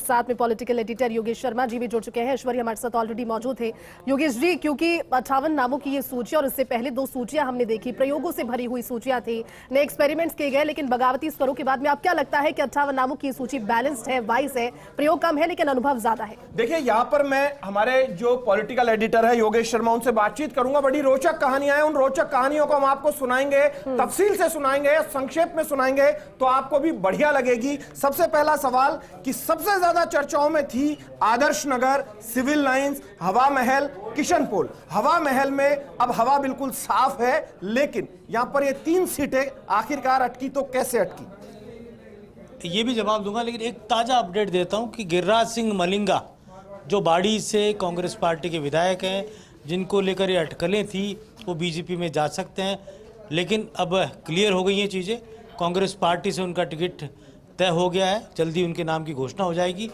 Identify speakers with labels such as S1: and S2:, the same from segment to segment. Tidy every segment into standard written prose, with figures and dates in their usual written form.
S1: साथ में political editor Yogesh Sharma ji भी जुड़ चुके हैं। ईश्वरी हमारे साथ ऑलरेडी मौजूद थे। योगेश जी, क्योंकि 58 नामों की ये सूची और इससे पहले 2 सूचियां हमने देखी, प्रयोगों से भरी हुई सूचियां थी, नए एक्सपेरिमेंट्स किए गए, लेकिन बगावती स्वरों के बाद में अब क्या लगता है कि 58 नामों की सूची बैलेंस्ड है, वाइज है, प्रयोग कम है लेकिन अनुभव ज्यादा है?
S2: देखिए, यहाँ पर मैं हमारे जो पॉलिटिकल एडिटर है योगेश शर्मा, उनसे बातचीत करूंगा। बड़ी रोचक कहानियां हैं, उन रोचक कहानियों को हम आपको सुनाएंगे, तफसील से सुनाएंगे, संक्षेप में सुनाएंगे तो आपको भी बढ़िया लगेगी। सबसे पहला सवाल कि सबसे ज्यादा चर्चाओं में थी आदर्श नगर, सिविल लाइंस, हवा महल, किशनपोल। हवा महल में अब हवा बिल्कुल साफ है, लेकिन यहां पर ये 3 सीटें आखिरकार अटकी, तो कैसे अटकी
S3: ये भी जवाब दूंगा, लेकिन एक ताजा अपडेट देता हूं कि गिरिराज सिंह मलिंगा जो बाड़ी से कांग्रेस पार्टी के विधायक हैं, जिनको लेकर ये अटकलें थी, वो बीजेपी में जा सकते हैं। लेकिन अब क्लियर हो गई हैं चीज़ें, कांग्रेस पार्टी से उनका टिकट तय हो गया है, जल्दी उनके नाम की घोषणा हो जाएगी।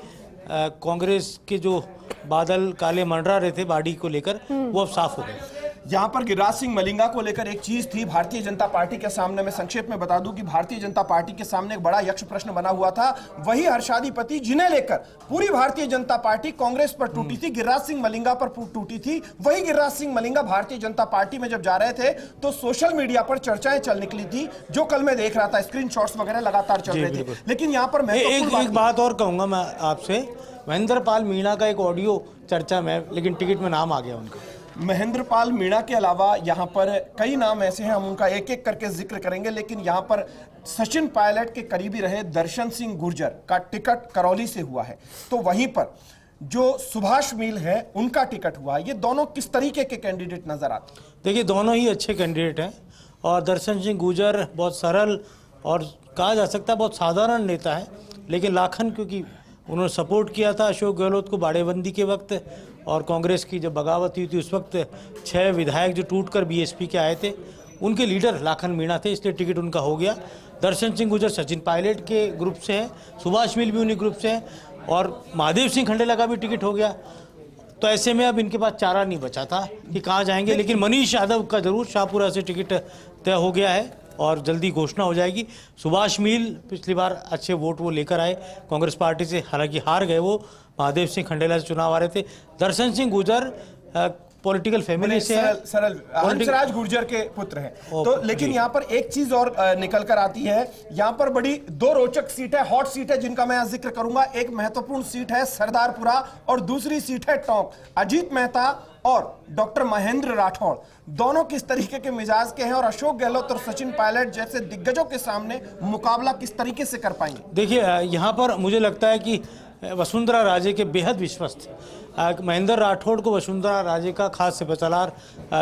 S3: कांग्रेस के जो बादल काले मंडरा रहे थे बाड़ी को लेकर, वो अब साफ हो गए।
S2: यहां पर गिरिराज सिंह मलिंगा को लेकर एक चीज थी भारतीय जनता पार्टी के सामने। मैं संक्षेप में बता दूं कि भारतीय जनता पार्टी के सामने एक बड़ा यक्ष प्रश्न बना हुआ था, वही हर्षाधिपति जिन्हें लेकर पूरी भारतीय जनता पार्टी कांग्रेस पर टूटी थी, गिरिराज सिंह मलिंगा पर टूटी थी। वही गिरिराज सिंह मलिंगा भारतीय जनता पार्टी में जब जा रहे थे तो सोशल मीडिया पर चर्चाएं चल निकली थी, जो कल मैं देख रहा था, स्क्रीनशॉट्स वगैरह लगातार चल रहे थे। लेकिन यहां पर मैं
S3: एक बात और कहूंगा मैं आपसे, महेंद्र पाल मीणा का एक ऑडियो चर्चा में, लेकिन टिकट में नाम आ गया उनका।
S2: महेंद्र पाल मीणा के अलावा यहां पर कई नाम ऐसे हैं, हम उनका एक एक करके जिक्र करेंगे। लेकिन यहां पर सचिन पायलट के करीबी रहे दर्शन सिंह गुर्जर का टिकट करौली से हुआ है, तो वहीं पर जो सुभाष मील है उनका टिकट हुआ। ये दोनों किस तरीके के कैंडिडेट नजर आते?
S3: देखिए, दोनों ही अच्छे कैंडिडेट हैं और दर्शन सिंह गुर्जर बहुत सरल और कहा जा सकता है बहुत साधारण नेता है, लेकिन लाखन क्योंकि उन्होंने सपोर्ट किया था अशोक गहलोत को बाड़ेबंदी के वक्त, और कांग्रेस की जब बगावत हुई थी उस वक्त 6 विधायक जो टूटकर बीएसपी के आए थे, उनके लीडर लाखन मीणा थे, इसलिए टिकट उनका हो गया। दर्शन सिंह गुर्जर सचिन पायलट के ग्रुप से हैं, सुभाष मिल भी उन्हीं ग्रुप से हैं, और महादेव सिंह खंडेला का भी टिकट हो गया। तो ऐसे में अब इनके पास चारा नहीं बचा था कि कहाँ जाएंगे, लेकिन मनीष यादव का जरूर शाहपुरा से टिकट तय हो गया है और जल्दी घोषणा हो जाएगी। सुभाष मील पिछली बार अच्छे वोट वो लेकर आए कांग्रेस पार्टी से, हालांकि हार गए वो, महादेव सिंह खंडेला से चुनाव आ रहे थे। दर्शन सिंह गुर्जर पॉलिटिकल फैमिली से
S2: सरल हंसराज गुर्जर के पुत्र हैं। तो लेकिन यहाँ पर एक चीज और निकल कर आती है, यहाँ पर बड़ी 2 रोचक सीट है, हॉट सीट है, जिनका मैं यहाँ जिक्र करूंगा। एक महत्वपूर्ण सीट है सरदारपुरा और दूसरी सीट है टोंक। अजीत मेहता और डॉक्टर महेंद्र राठौड़ दोनों किस तरीके के मिजाज के हैं, और अशोक गहलोत और सचिन पायलट जैसे दिग्गजों के सामने मुकाबला किस तरीके से कर पाएंगे?
S3: देखिए, यहाँ पर मुझे लगता है कि वसुंधरा राजे के बेहद विश्वस्त महेंद्र राठौड़ को वसुंधरा राजे का खास सिपहसालार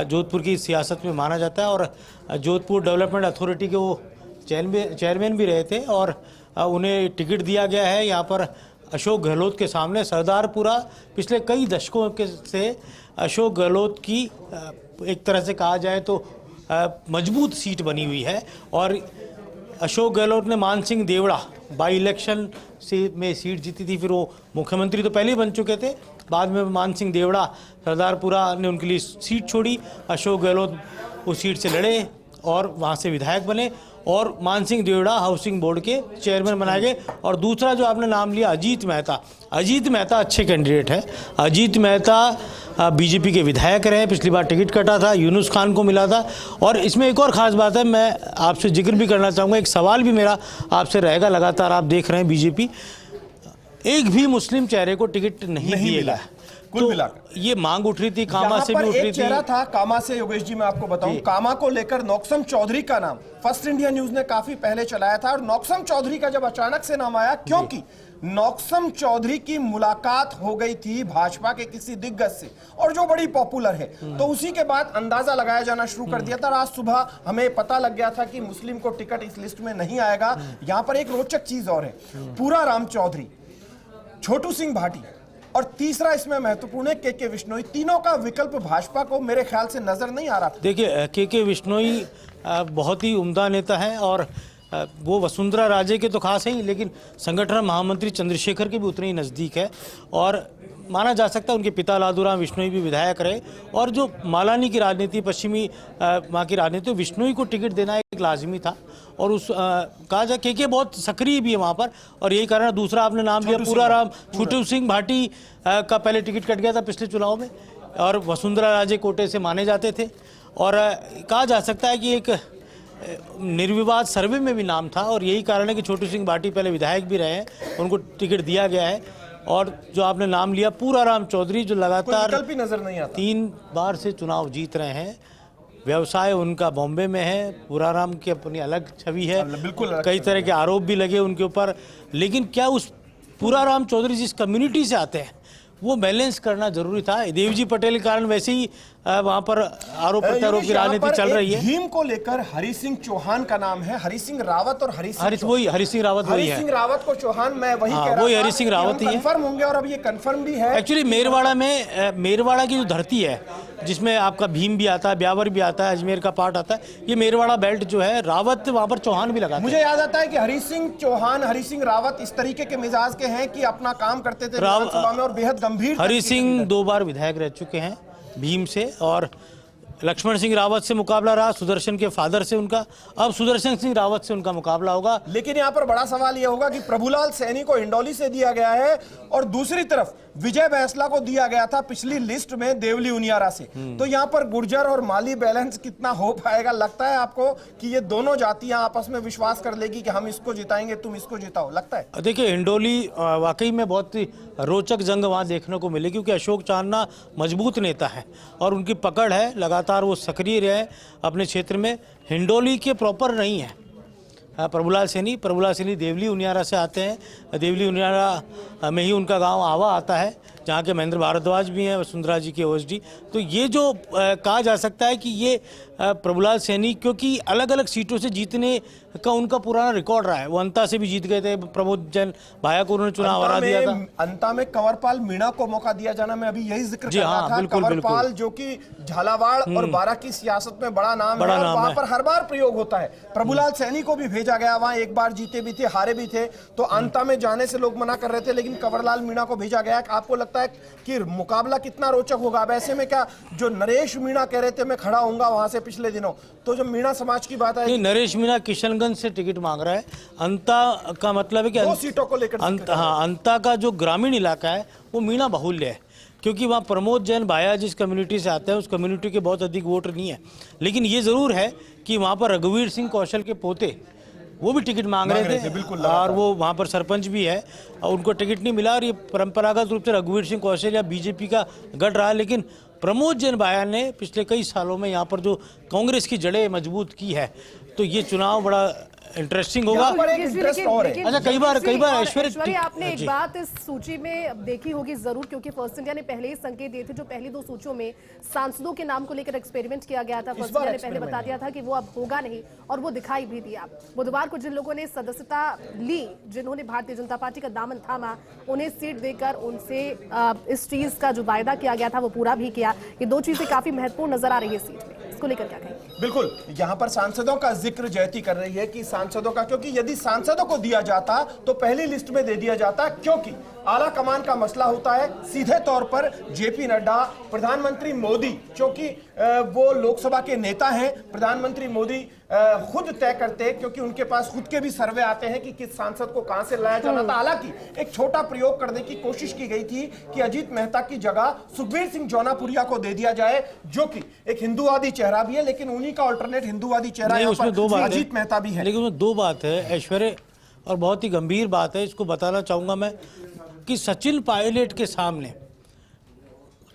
S3: जोधपुर की सियासत में माना जाता है, और जोधपुर डेवलपमेंट अथॉरिटी के वो चेयरमैन भी रहे थे, और उन्हें टिकट दिया गया है। यहाँ पर अशोक गहलोत के सामने सरदारपुरा पिछले कई दशकों के से अशोक गहलोत की एक तरह से कहा जाए तो मजबूत सीट बनी हुई है, और अशोक गहलोत ने मान सिंह देवड़ा बाई इलेक्शन में सीट जीती थी, फिर वो मुख्यमंत्री तो पहले ही बन चुके थे, बाद में मान सिंह देवड़ा सरदारपुरा ने उनके लिए सीट छोड़ी, अशोक गहलोत उस सीट से लड़े और वहाँ से विधायक बने, और मान सिंह देवड़ा हाउसिंग बोर्ड के चेयरमैन बनाए गए। और दूसरा जो आपने नाम लिया अजीत मेहता, अजीत मेहता अच्छे कैंडिडेट है। अजीत मेहता बीजेपी के विधायक रहे, पिछली बार टिकट कटा था, यूनुस खान को मिला था। और इसमें एक और ख़ास बात है, मैं आपसे जिक्र भी करना चाहूँगा, एक सवाल भी मेरा आपसे रहेगा, लगातार आप देख रहे हैं बीजेपी एक भी मुस्लिम चेहरे को टिकट नहीं दिएगा।
S2: कुल मिलाकर
S3: ये मांग उठ रही थी, कामा से भी उठ रही थी।
S2: चेहरा था कामा से, योगेश जी मैं आपको बताऊं, कामा को लेकर नौक्सम चौधरी का नाम फर्स्ट इंडिया न्यूज ने काफी पहले चलाया था, और नौक्सम चौधरी का जब अचानक से नाम आया, क्योंकि नौक्सम चौधरी की मुलाकात हो गई थी भाजपा के किसी दिग्गज से, और जो बड़ी पॉपुलर है, तो उसी के बाद अंदाजा लगाया जाना शुरू कर दिया था। और आज सुबह हमें पता लग गया था कि मुस्लिम को टिकट इस लिस्ट में नहीं आएगा। यहां पर एक रोचक चीज और है, पूरा राम चौधरी, छोटू सिंह भाटी, और तीसरा इसमें महत्वपूर्ण है के विश्नोई। तीनों का विकल्प भाजपा को मेरे ख्याल से नजर नहीं आ रहा।
S3: देखिए, के विश्नोई बहुत ही उम्दा नेता है, और वो वसुंधरा राजे के तो खास हैं, लेकिन संगठन महामंत्री चंद्रशेखर के भी उतने ही नज़दीक है, और माना जा सकता है उनके पिता लादूराम विश्नोई भी विधायक रहे। और जो मालानी की राजनीति, पश्चिमी वहाँ की राजनीति, विश्नोई को टिकट देना एक लाजमी था और उस कहा जाए के बहुत सक्रिय भी है वहाँ पर, और यही कारण है। दूसरा आपने नाम लिया पूरा राम, छोटू सिंह भाटी का पहले टिकट कट गया था पिछले चुनाव में, और वसुंधरा राजे कोटे से माने जाते थे, और कहा जा सकता है कि एक निर्विवाद सर्वे में भी नाम था, और यही कारण है कि छोटू सिंह भाटी पहले विधायक भी रहे हैं, उनको टिकट दिया गया है। और जो आपने नाम लिया पूरा राम चौधरी, जो लगातार
S2: विकल्प ही नजर नहीं आता,
S3: 3 बार से चुनाव जीत रहे हैं, व्यवसाय उनका बॉम्बे में है, पूरा राम की अपनी अलग छवि है,
S2: बिल्कुल
S3: कई तरह के आरोप भी लगे उनके ऊपर, लेकिन क्या उस पूरा राम चौधरी जिस कम्युनिटी से आते हैं वो बैलेंस करना जरूरी था। देवजी पटेल के कारण वैसे ही वहां पर आरोप प्रत्यारोप की राजनीति चल रही है।
S2: भीम को लेकर हरि सिंह चौहान का नाम है, हरि सिंह रावत और हरि
S3: सिंह रावत वही है।
S2: हरि सिंह रावत को चौहान, मैं वही कह रहा
S3: वही
S2: था,
S3: हरि सिंह रावत ही है।
S2: कंफर्म होंगे, और अब ये कंफर्म भी है।
S3: एक्चुअली मेरवाड़ा की जो धरती है, जिसमें आपका भीम भी आता है, ब्यावर भी आता है, अजमेर का पार्ट आता है, ये मेरवाड़ा बेल्ट जो है, रावत वहां पर चौहान भी लगा।
S2: मुझे याद आता है कि हरि सिंह चौहान, हरि सिंह रावत इस तरीके के मिजाज के हैं कि अपना काम करते थे विधानसभा में, और बेहद गंभीर।
S3: हरि सिंह 2 बार विधायक रह चुके हैं भीम से, और लक्ष्मण सिंह रावत से मुकाबला रहा, सुदर्शन के फादर से उनका, अब सुदर्शन सिंह रावत से उनका मुकाबला होगा।
S2: लेकिन यहाँ पर बड़ा सवाल यह होगा कि प्रभुलाल सैनी को हिंडौली से दिया गया है, और दूसरी तरफ विजय बैंसला को दिया गया था पिछली लिस्ट में देवली उनियारा से। तो यहाँ पर गुर्जर और माली बैलेंस कितना हो पाएगा? लगता है आपको कि ये दोनों जातियां आपस में विश्वास कर लेगी कि हम इसको जिताएंगे, तुम इसको जिताओ? लगता है।
S3: देखिए, हिंडोली वाकई में बहुत ही रोचक जंग वहाँ देखने को मिली, क्योंकि अशोक चांदना मजबूत नेता है और उनकी पकड़ है, लगातार वो सक्रिय रहे अपने क्षेत्र में। हिंडोली के प्रॉपर नहीं है प्रभुलाल सैनी देवली उनियारा से आते हैं। देवली उनियारा में ही उनका गांव आवा आता है, जहाँ के महेंद्र भारद्वाज भी हैं, वसुंधरा जी के ओएसडी। तो ये जो कहा जा सकता है कि ये प्रभुलाल सैनी, क्योंकि अलग अलग सीटों से जीतने का उनका पुराना रिकॉर्ड रहा है। वो अंता से भी जीत गए थे, प्रमोद जैन भाया को उन्होंने चुनाव हरा दिया था।
S2: अंता में कंवरपाल मीणा को मौका दिया जाना, मैं अभी यही जिक्र कर रहा था।
S3: बिल्कुल,
S2: कंवरपाल जो कि झालावाड़ और बारां की सियासत में बड़ा नाम है, और वहां पर हर बार प्रयोग होता है। प्रभुलाल सैनी को भी भेजा गया, वहां एक बार जीते भी थे, हारे भी थे, तो अंता में जाने से लोग मना कर रहे थे, लेकिन कंवरलाल मीणा को भेजा गया। आपको लगता है कि मुकाबला कितना रोचक होगा? अब ऐसे में क्या जो नरेश मीणा कह रहे थे मैं खड़ा होऊंगा वहां से पिछले दिनों, तो जो मीणा समाज की बात है,
S3: नरेश मीणा किशनगंज से टिकट मांग रहा है। अंता का मतलब है कि
S2: 2 सीटों को लेकर
S3: अंता का जो ग्रामीण इलाका है वो मीणा बाहुल्य है, क्योंकि वहाँ प्रमोद जैन भाया जिस कम्युनिटी से आते हैं उस कम्युनिटी के बहुत अधिक वोटर नहीं है। लेकिन ये जरूर है कि वहाँ पर रघुवीर सिंह कौशल के पोते वो भी टिकट मांग रहे थे,
S2: बिल्कुल,
S3: और वो वहाँ पर सरपंच भी है, और उनको टिकट नहीं मिला। और ये परंपरागत रूप से रघुवीर सिंह कौशल या बीजेपी का गढ़ रहा है, लेकिन प्रमोद जैन भाया ने पिछले कई सालों में यहाँ पर जो कांग्रेस की जड़ें मजबूत की है, तो ये चुनाव बड़ा इंटरेस्टिंग होगा।
S1: अच्छा,
S3: कई बार
S1: ऐश्वर्य, आपने एक बात इस सूची में देखी होगी जरूर, क्योंकि फर्स्ट इंडिया ने पहले ही संकेत दिए थे। जो पहली 2 सूचियों में सांसदों के नाम को लेकर एक्सपेरिमेंट किया गया था, फर्स्ट इंडिया ने पहले बता दिया था कि वो अब होगा नहीं, और वो दिखाई भी दिया। बुधवार को जिन लोगों ने सदस्यता ली, जिन्होंने भारतीय जनता पार्टी का दामन थामा, उन्हें सीट देकर उनसे इस चीज का जो वायदा किया गया था वो पूरा भी किया। ये 2 चीजें काफी महत्वपूर्ण नजर आ रही है सीट में, इसको लेकर क्या कहेंगे?
S2: बिल्कुल, यहाँ पर सांसदों का जिक्र जयती कर रही है कि सांसदों का, क्योंकि यदि सांसदों को दिया जाता तो पहली लिस्ट में दे दिया जाता, क्योंकि आला कमान का मसला होता है। सीधे तौर पर जेपी नड्डा, प्रधानमंत्री मोदी, क्योंकि वो लोकसभा के नेता हैं, प्रधानमंत्री मोदी खुद तय करते, क्योंकि उनके पास खुद के भी सर्वे आते हैं कि किस सांसद को कहां से लाया जाना था। हालांकि एक छोटा प्रयोग करने की कोशिश की गई थी कि अजीत मेहता की जगह सुखबीर सिंह जौनापुरिया को दे दिया जाए, जो कि एक हिंदूवादी चेहरा भी है, लेकिन उन्हीं का अल्टरनेट हिंदूवादी चेहरा अजीत मेहता भी है।
S3: लेकिन उसमें 2 बात है ऐश्वर्य, और बहुत ही गंभीर बात है, इसको बताना चाहूंगा मैं, कि सचिन पायलट के सामने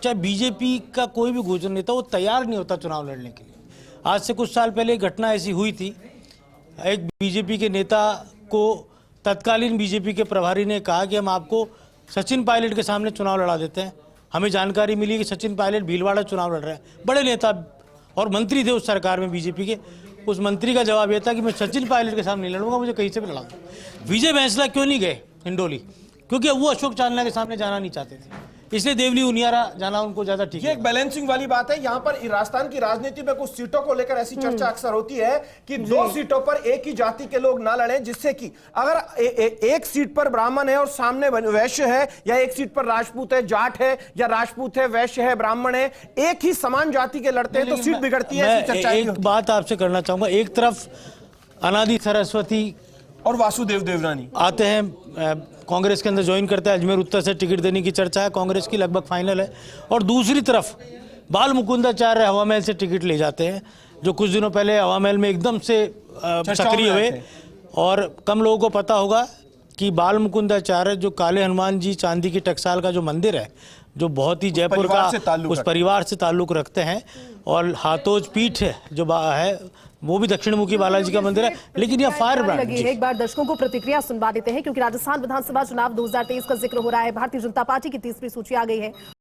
S3: चाहे बीजेपी का कोई भी गुजर नेता, वो तैयार नहीं होता चुनाव लड़ने के लिए। आज से कुछ साल पहले एक घटना ऐसी हुई थी, एक बीजेपी के नेता को तत्कालीन बीजेपी के प्रभारी ने कहा कि हम आपको सचिन पायलट के सामने चुनाव लड़ा देते हैं। हमें जानकारी मिली कि सचिन पायलट भीलवाड़ा चुनाव लड़ रहे हैं, बड़े नेता और मंत्री थे उस सरकार में बीजेपी के। उस मंत्री का जवाब यह था कि मैं सचिन पायलट के सामने नहीं लड़ूंगा, मुझे कहीं से भी लड़ा दो। विजय बैंसला क्यों नहीं गए हिंडोली? क्योंकि वो अशोक चांदना के सामने जाना नहीं चाहते थे, इसलिए देवली उनियारा जाना उनको ज्यादा ठीक है।
S2: ये एक बैलेंसिंग वाली बात है। यहाँ पर राजस्थान की राजनीति में कुछ सीटों को लेकर ऐसी चर्चा अक्सर होती है कि 2 सीटों पर एक ही जाति के लोग ना लड़ें, जिससे कि अगर एक सीट पर ब्राह्मण है और सामने वैश्य है, या एक सीट पर राजपूत है, जाट है, या राजपूत है, वैश्य है, ब्राह्मण है, एक ही समान जाति के लड़ते हैं तो सीट बिगड़ती है।
S3: एक बात आपसे करना चाहूंगा, एक तरफ अनादि सरस्वती
S2: और वासुदेव देवरानी
S3: आते हैं, कांग्रेस के अंदर ज्वाइन करता है। अजमेर उत्तर से टिकट देने की चर्चा है, कांग्रेस की लगभग फाइनल है। और दूसरी तरफ बाल मुकुंदाचार्य हवा महल से टिकट ले जाते हैं, जो कुछ दिनों पहले हवा महल में एकदम से सक्रिय
S2: में
S3: हुए।
S2: आए थे।
S3: और कम लोगों को पता होगा कि बाल मुकुंदाचार्य जो काले हनुमान जी चांदी की टकसाल का जो मंदिर है, जो बहुत ही जयपुर
S2: परिवार से
S3: का
S2: ताल्लुक
S3: उस
S2: रखते
S3: परिवार से ताल्लुक रखते हैं। और हाथोज पीठ है जो है वो भी दक्षिणमुखी बालाजी का मंदिर है, लेकिन यह फायर ब्रांड।
S1: लगी है। एक बार दर्शकों को प्रतिक्रिया सुनवा देते हैं, क्योंकि राजस्थान विधानसभा चुनाव 2023 का जिक्र हो रहा है। भारतीय जनता पार्टी की तीसरी सूची आ गई है।